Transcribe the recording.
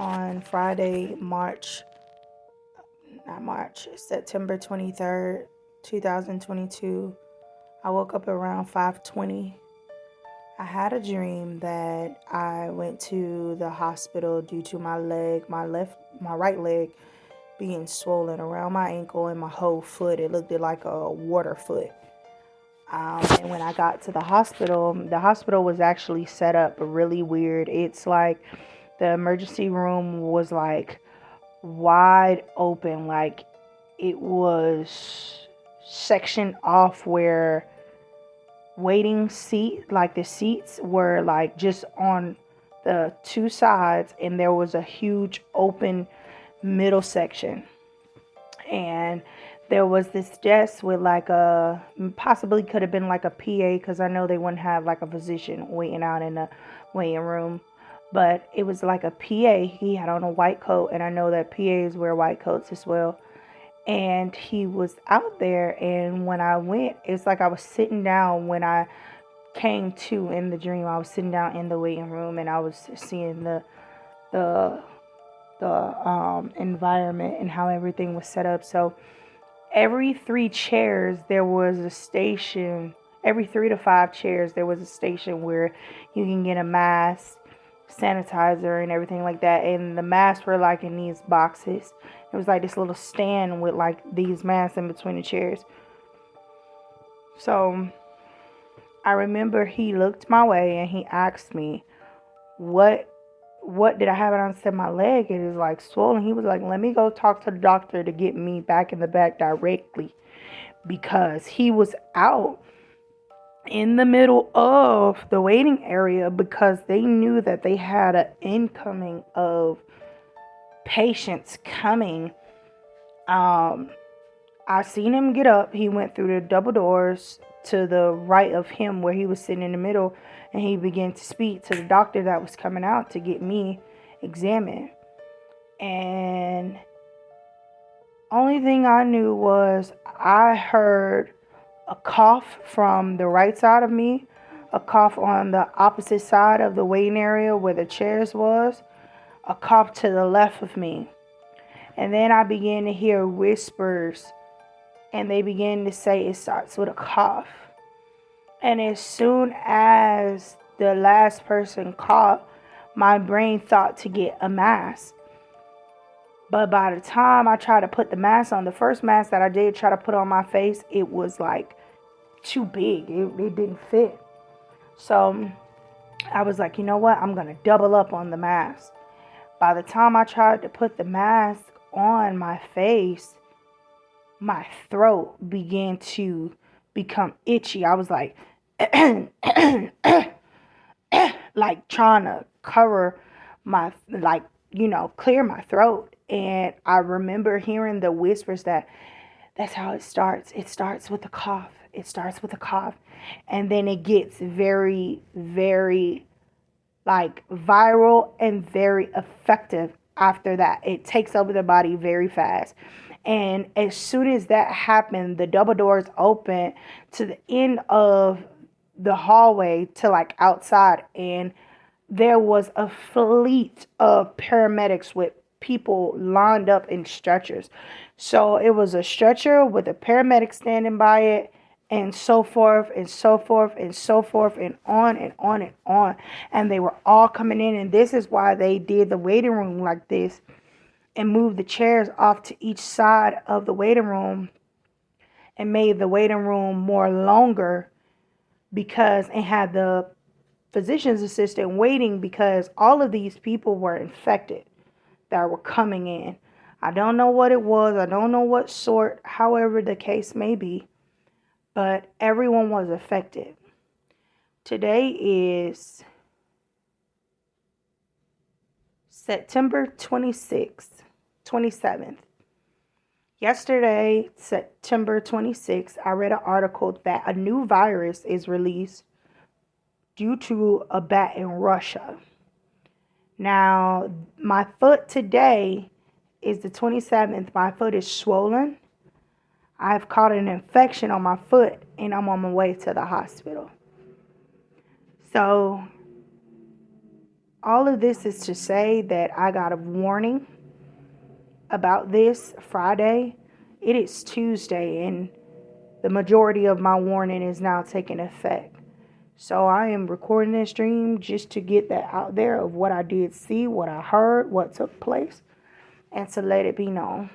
on Friday, September 23rd, 2022. I woke up around 5:20. I had a dream that I went to the hospital due to my right leg being swollen around my ankle and my whole foot. It looked like a water foot. And when I got to the hospital was actually set up really weird. It's like the emergency room was like wide open, like it was sectioned off where the seats were like just on the two sides, and there was a huge open middle section. And there was this desk with like a possibly could have been like a PA, because I know they wouldn't have like a physician waiting out in the waiting room, but it was like a PA. He had on a white coat, and I know that PAs wear white coats as well. And he was out there, and when I went, it's like I was sitting down when I came to in the dream. I was sitting down in the waiting room, and I was seeing the environment and how everything was set up. So every 3 chairs there was a station. Every 3 to 5 chairs there was a station where you can get a mask, sanitizer, and everything like that. And the masks were like in these boxes. It was like this little stand with like these masks in between the chairs. So I remember he looked my way and he asked me, what did I have it on? I said, my leg, it is like swollen. He was like, let me go talk to the doctor to get me back in the back directly, because he was out in the middle of the waiting area because they knew that they had an incoming of patients coming. I seen him get up. He went through the double doors to the right of him where he was sitting in the middle, and he began to speak to the doctor that was coming out to get me examined. And only thing I knew was I heard a cough from the right side of me, a cough on the opposite side of the waiting area where the chairs was, a cough to the left of me. And then I began to hear whispers, and they began to say it starts with a cough. And as soon as the last person coughed, my brain thought to get a mask. But by the time I tried to put the mask on, the first mask that I did try to put on my face, it was like too big. It didn't fit. So I was like, you know what? I'm going to double up on the mask. By the time I tried to put the mask on my face, my throat began to become itchy. I was like, like trying to cover my, like, clear my throat. And I remember hearing the whispers that's how it starts. It starts with a cough. It starts with a cough. And then it gets very, very like viral and very effective after that. It takes over the body very fast. And as soon as that happened, the double doors opened to the end of the hallway to like outside. And there was a fleet of paramedics with people lined up in stretchers. So it was a stretcher with a paramedic standing by it, and so forth and so forth and so forth and on and on and on. And they were all coming in. And this is why they did the waiting room like this and moved the chairs off to each side of the waiting room and made the waiting room more longer, because it had the physician's assistant waiting, because all of these people were infected that were coming in. I don't know what it was. I don't know what sort, however the case may be, but everyone was affected. Today is September 26th, 27th. Yesterday, September 26th, I read an article that a new virus is released due to a bat in Russia. Now, my foot today is the 27th. My foot is swollen. I've caught an infection on my foot, and I'm on my way to the hospital. So All of this is to say that I got a warning about this Friday. It is Tuesday, and the majority of my warning is now taking effect. So I am recording this stream just to get that out there of what I did see, what I heard, what took place, and to let it be known.